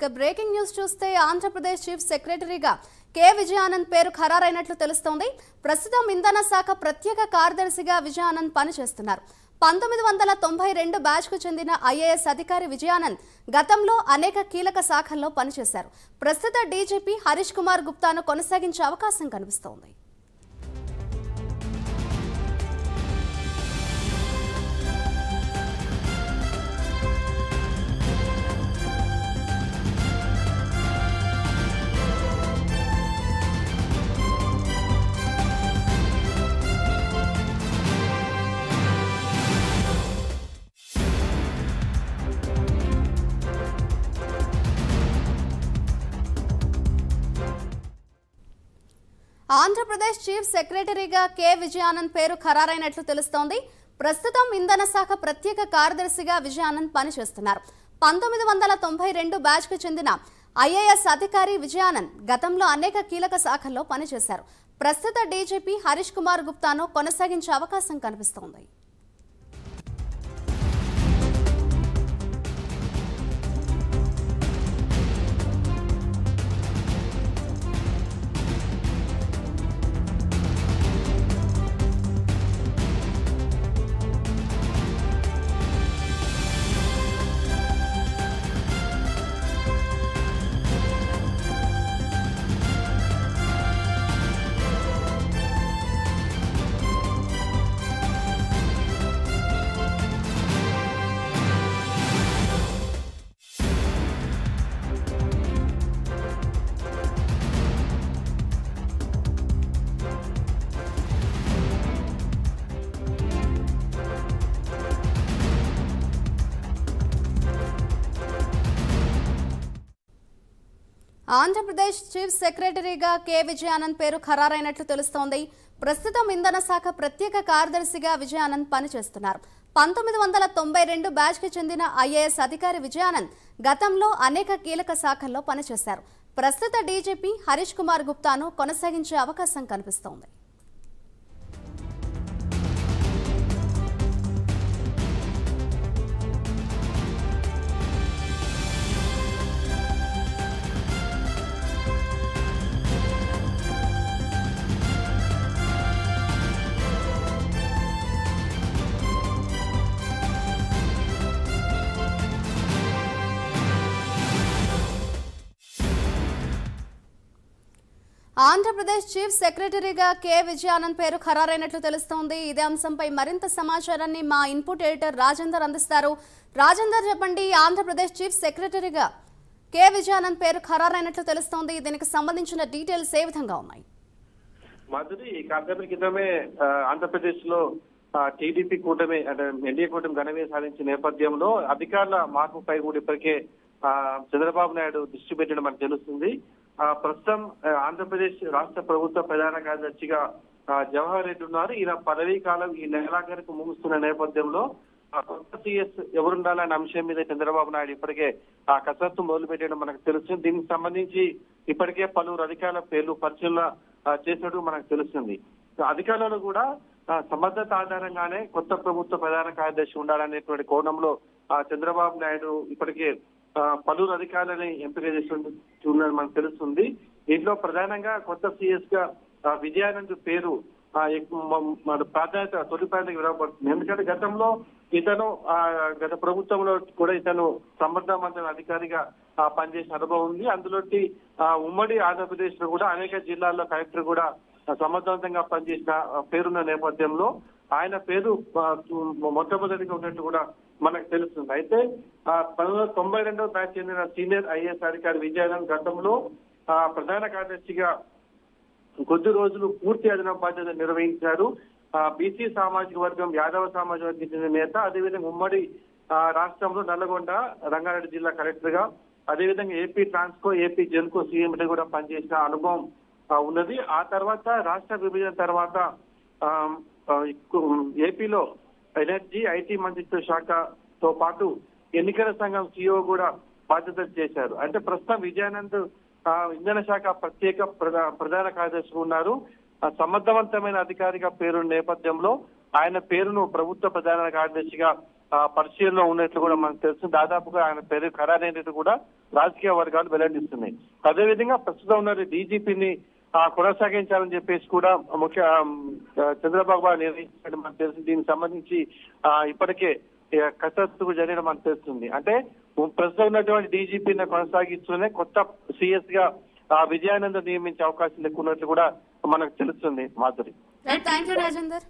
Breaking news చూస్తే Andhra Pradesh chief సెక్రటరీగా K Vijayanand పేరు ఖరారైనట్లు తెలుస్తోంది. ప్రస్తుతం ఇంధన శాఖ ప్రత్యేక కార్యదర్శిగా విజయానంద్ పనిచేస్తున్నారు. 1992 బ్యాచ్కు చెందిన ఐఏఎస్ అధికారి విజయానంద్ గతంలో అనేక కీలక శాఖల్లో పనిచేశారు. ప్రస్తుత డీజీపీ హరీష్ కుమార్ గుప్తాను కొనసాగించే అవకాశం కనిపిస్తోంది. ఆంధ్రప్రదేశ్ చీఫ్ సెక్రటరీగా కె విజయానంద్ పేరు ఖరారైనట్లు తెలుస్తోంది. ప్రస్తుతం ఇంధన శాఖ ప్రత్యేక కార్యదర్శిగా విజయానంద్ పనిచేస్తున్నారు. 1992 బ్యాచ్కు చెందిన ఐఏఎస్ అధికారి విజయానంద్ గతంలో అనేక కీలక శాఖల్లో పనిచేశారు. ప్రస్తుత డీజీపీ హరీష్ కుమార్ గుప్తాను కొనసాగించే అవకాశం కనిపిస్తోంది. ఆంధ్రప్రదేశ్ చీఫ్ సెక్రటరీగా కె విజయానంద్ పేరు ఖరారైనట్లు తెలుస్తోంది. ప్రస్తుతం ఇంధన శాఖ ప్రత్యేక కార్యదర్శిగా విజయానంద్ పనిచేస్తున్నారు. 1992 బ్యాచ్కి చెందిన ఐఏఎస్ అధికారి విజయానంద్ గతంలో అనేక కీలక శాఖల్లో పనిచేశారు. ప్రస్తుత డీజీపీ హరీష్ కుమార్ గుప్తాను కొనసాగించే అవకాశం కనిపిస్తోంది. ఆంధ్రప్రదేశ్ చీఫ్ సెక్రటరీగా కె విజయానంద్ పేరు ఖరారైనట్లు తెలుస్తోంది. ఇదే అంశంపై మరింత సమాచారాన్ని మా ఇన్పుట్ ఎడిటర్ రాజేందర్ అందిస్తారు. రాజేందర్, చెప్పండి, ఆంధ్రప్రదేశ్ చీఫ్ సెక్రటరీగా కె విజయానంద్ పేరు ఖరారైనట్లు తెలుస్తోంది. దీనికి సంబంధించిన డీటెయిల్స్ ఏ విధంగా ఉన్నాయి? మాధురి, కాసేపటి క్రితమే ఆంధ్రప్రదేశ్ లో టీడీపీ కూటమి అంటే ఎన్డీఏ కూటమి ఘనమే సాధించిన నేపథ్యంలో అధికారుల మార్పుపై కూడా ఇప్పటికే చంద్రబాబు నాయుడు దృష్టి పెట్టడం మనకు తెలుస్తుంది. ప్రస్తుతం ఆంధ్రప్రదేశ్ రాష్ట్ర ప్రభుత్వ ప్రధాన కార్యదర్శిగా జవహర్ రెడ్డి ఉన్నారు. ఈయన పదవీ కాలం ఈ నెలాఖరుకు ముగుస్తున్న నేపథ్యంలో కొత్త సీఎస్ ఎవరుండాలనే అంశం మీద చంద్రబాబు నాయుడు ఇప్పటికే కసరత్తు మొదలు పెట్టడం మనకు తెలుస్తుంది. దీనికి సంబంధించి ఇప్పటికే పలువురు అధికారుల పేర్లు పరిశీలన చేసినట్టు మనకు తెలుస్తుంది. అధికారులను కూడా సమర్థత ఆధారంగానే కొత్త ప్రభుత్వ ప్రధాన కార్యదర్శి ఉండాలనేటువంటి కోణంలో చంద్రబాబు నాయుడు ఇప్పటికే పలువురు అధికారులని ఎంపిక చేస్తున్నట్టు మనకు తెలుస్తుంది. దీంట్లో ప్రధానంగా కొత్త సీఎస్ గా విజయానంద్ పేరు ప్రాధాన్యత తొలి ప్రాధాన్యత ఇవ్వబడుతుంది. ఎందుకంటే గతంలో ఇతను గత ప్రభుత్వంలో కూడా ఇతను సమర్థవంతమైన అధికారిగా పనిచేసిన అనుభవం ఉంది. అందులో ఉమ్మడి ఆంధ్రప్రదేశ్ లో కూడా అనేక జిల్లాల్లో కలెక్టర్ కూడా సమర్థవంతంగా పనిచేసిన పేరున్న నేపథ్యంలో ఆయన పేరు మొట్టమొదటిగా ఉన్నట్టు కూడా మనకు తెలుస్తుంది. అయితే 1992 బ్యాచ్ చెందిన సీనియర్ ఐఏఎస్ అధికారి విజయానంద్ గతంలో ప్రధాన కార్యదర్శిగా కొద్ది రోజులు పూర్తి అదనపు బాధ్యత నిర్వహించారు. బీసీ సామాజిక వర్గం, యాదవ సామాజిక వర్గం చెందిన నేత, అదేవిధంగా ఉమ్మడి రాష్ట్రంలో నల్లగొండ, రంగారెడ్డి జిల్లా కలెక్టర్ గా, అదేవిధంగా AP Transco, AP Genco CM కూడా పనిచేసిన అనుభవం ఉన్నది. ఆ తర్వాత రాష్ట్ర విభజన తర్వాత ఏపీలో ఎనర్జీ, ఐటీ మంత్రిత్వ శాఖతో పాటు ఎన్నికల సంఘం సీఈఓ కూడా బాధ్యతలు చేశారు. అంటే ప్రస్తుతం విజయానంద్ ఇంధన శాఖ ప్రత్యేక ప్రధాన కార్యదర్శి ఉన్నారు. సమర్థవంతమైన అధికారిగా పేరు నేపథ్యంలో ఆయన పేరును ప్రభుత్వ ప్రధాన కార్యదర్శిగా పరిశీలనలో ఉన్నట్లు కూడా మనకు తెలుసు. దాదాపుగా ఆయన పేరు ఖరారైనట్టు కూడా రాజకీయ వర్గాలు వెల్లడిస్తున్నాయి. అదేవిధంగా ప్రస్తుతం ఉన్న డీజీపీని కొనసాగించాలని చెప్పేసి కూడా చంద్రబాబు నిర్ణయించినట్టు మనకు తెలుసు. దీనికి సంబంధించి ఇప్పటికే కసరత్తు జరిగిన మనకు తెలుస్తుంది. అంటే ప్రస్తుతం ఉన్నటువంటి డీజీపీని కొనసాగిస్తూనే కొత్త సిఎస్ గా విజయానంద్ నియమించే అవకాశం ఎక్కువ ఉన్నట్లు కూడా మనకు తెలుస్తుంది. Madhuri, thank you Rajender.